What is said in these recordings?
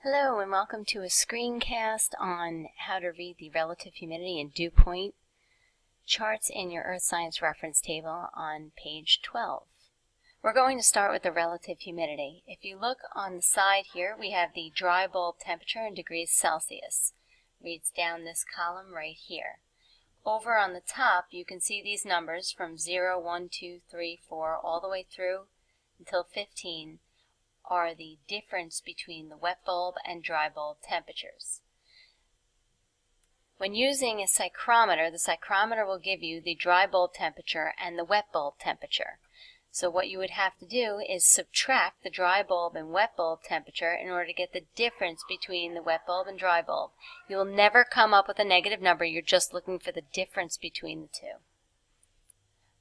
Hello and welcome to a screencast on how to read the relative humidity and dew point charts in your Earth Science reference table on page 12. We're going to start with the relative humidity. If you look on the side here, we have the dry bulb temperature in degrees Celsius. Reads down this column right here. Over on the top, you can see these numbers from 0, 1, 2, 3, 4, all the way through until 15. Are the difference between the wet bulb and dry bulb temperatures. When using a psychrometer, the psychrometer will give you the dry bulb temperature and the wet bulb temperature. So what you would have to do is subtract the dry bulb and wet bulb temperature in order to get the difference between the wet bulb and dry bulb. You'll never come up with a negative number, you're just looking for the difference between the two.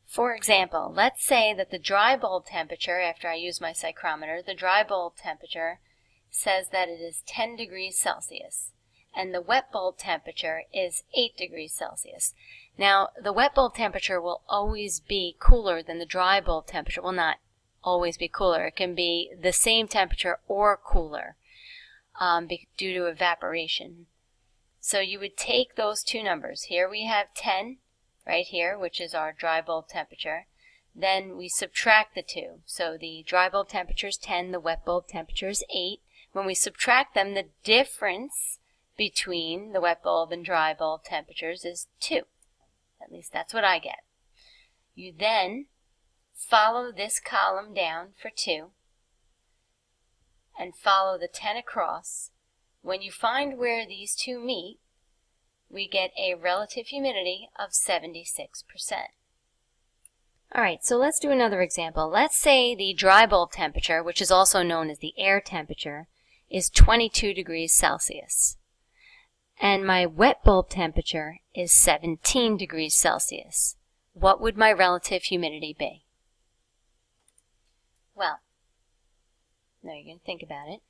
For example, let's say that the dry bulb temperature, after I use my psychrometer, the dry bulb temperature says that it is 10 degrees Celsius, and the wet bulb temperature is 8 degrees Celsius. Now, the wet bulb temperature will always be cooler than the dry bulb temperature. Well, not always be cooler. It can be the same temperature or cooler due to evaporation. So you would take those two numbers. Here we have 10. Right here, which is our dry bulb temperature. Then we subtract the two. So the dry bulb temperature is 10, the wet bulb temperature is 8. When we subtract them, the difference between the wet bulb and dry bulb temperatures is 2. At least that's what I get. You then follow this column down for 2 and follow the 10 across. When you find where these two meet, we get a relative humidity of 76%. Alright, so let's do another example. Let's say the dry bulb temperature, which is also known as the air temperature, is 22 degrees Celsius. And my wet bulb temperature is 17 degrees Celsius. What would my relative humidity be? Well, now you're going to think about it.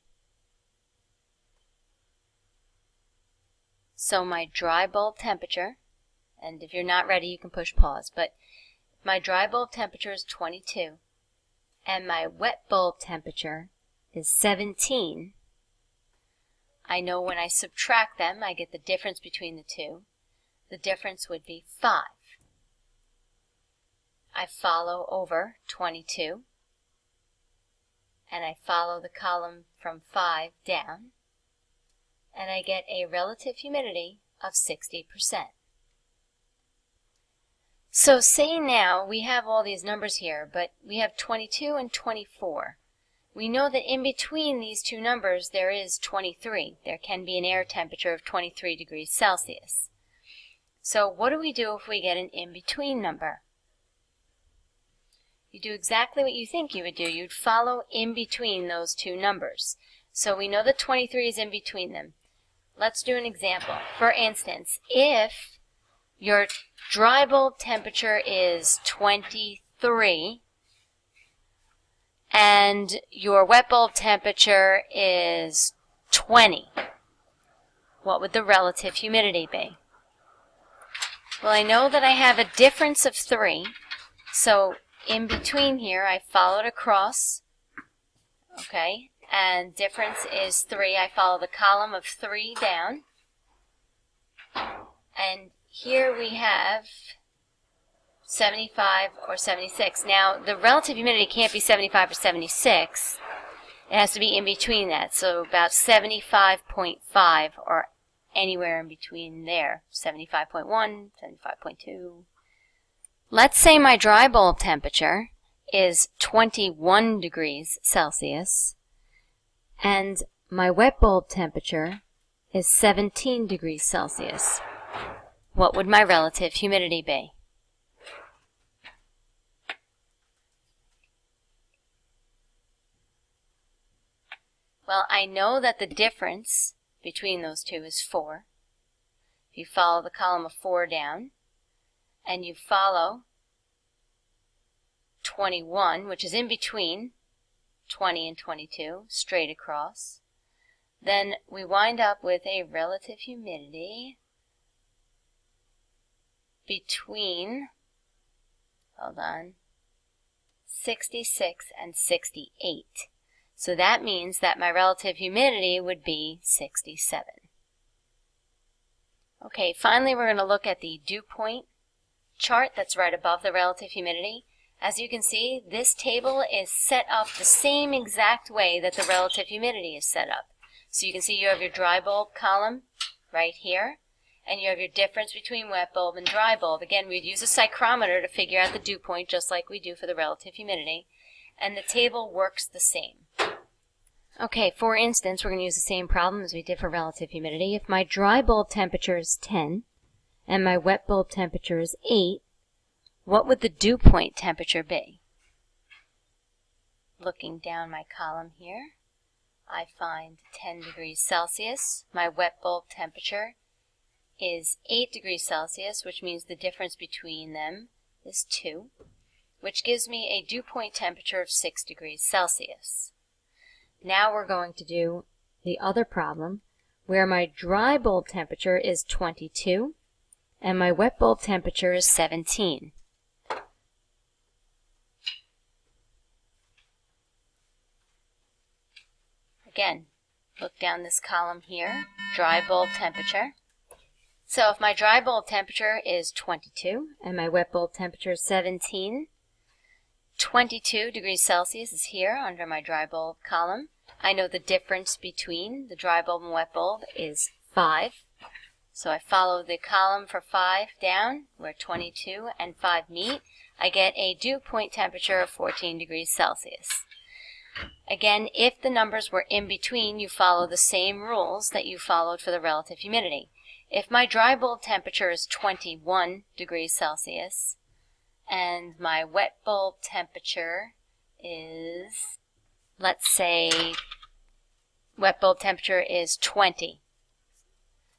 So my dry bulb temperature, and if you're not ready you can push pause, but my dry bulb temperature is 22 and my wet bulb temperature is 17. I know when I subtract them I get the difference between the two. The difference would be 5. I follow over 22 and I follow the column from 5 down. And I get a relative humidity of 60%. So say now we have all these numbers here, but we have 22 and 24. We know that in between these two numbers there is 23. There can be an air temperature of 23 degrees Celsius. So what do we do if we get an in-between number? You do exactly what you think you would do. You'd follow in between those two numbers. So we know that 23 is in between them. Let's do an example. For instance, if your dry bulb temperature is 23 and your wet bulb temperature is 20, what would the relative humidity be? Well, I know that I have a difference of 3, so in between here I followed across, okay? And difference is 3. I follow the column of 3 down. And here we have 75 or 76. Now, the relative humidity can't be 75 or 76. It has to be in between that. So about 75.5 or anywhere in between there. 75.1, 75.2. Let's say my dry bulb temperature is 21 degrees Celsius. And my wet bulb temperature is 17 degrees Celsius. What would my relative humidity be? Well, I know that the difference between those two is 4. If you follow the column of 4 down, and you follow 21, which is in between 20 and 22, straight across, then we wind up with a relative humidity between, 66 and 68. So that means that my relative humidity would be 67. Okay, finally we're going to look at the dew point chart that's right above the relative humidity. As you can see, this table is set up the same exact way that the relative humidity is set up. So you can see you have your dry bulb column right here, and you have your difference between wet bulb and dry bulb. Again, we'd use a psychrometer to figure out the dew point just like we do for the relative humidity, and the table works the same. Okay, for instance, we're going to use the same problem as we did for relative humidity. If my dry bulb temperature is 10 and my wet bulb temperature is 8, what would the dew point temperature be? Looking down my column here, I find 10 degrees Celsius. My wet bulb temperature is 8 degrees Celsius, which means the difference between them is 2, which gives me a dew point temperature of 6 degrees Celsius. Now we're going to do the other problem where my dry bulb temperature is 22 and my wet bulb temperature is 17. Again, look down this column here, dry bulb temperature. So if my dry bulb temperature is 22 and my wet bulb temperature is 17, 22 degrees Celsius is here under my dry bulb column. I know the difference between the dry bulb and wet bulb is 5. So I follow the column for 5 down, where 22 and 5 meet. I get a dew point temperature of 14 degrees Celsius. Again, if the numbers were in between, you follow the same rules that you followed for the relative humidity. If my dry bulb temperature is 21 degrees Celsius and my wet bulb temperature is, let's say, wet bulb temperature is 20.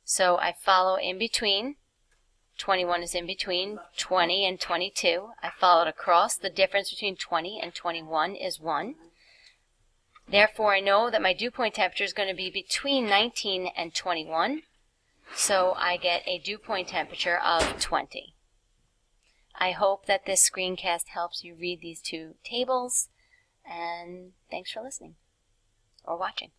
So I follow in between. 21 is in between 20 and 22. I follow it across. The difference between 20 and 21 is 1. Therefore, I know that my dew point temperature is going to be between 19 and 21. So I get a dew point temperature of 20. I hope that this screencast helps you read these two tables, and thanks for listening or watching.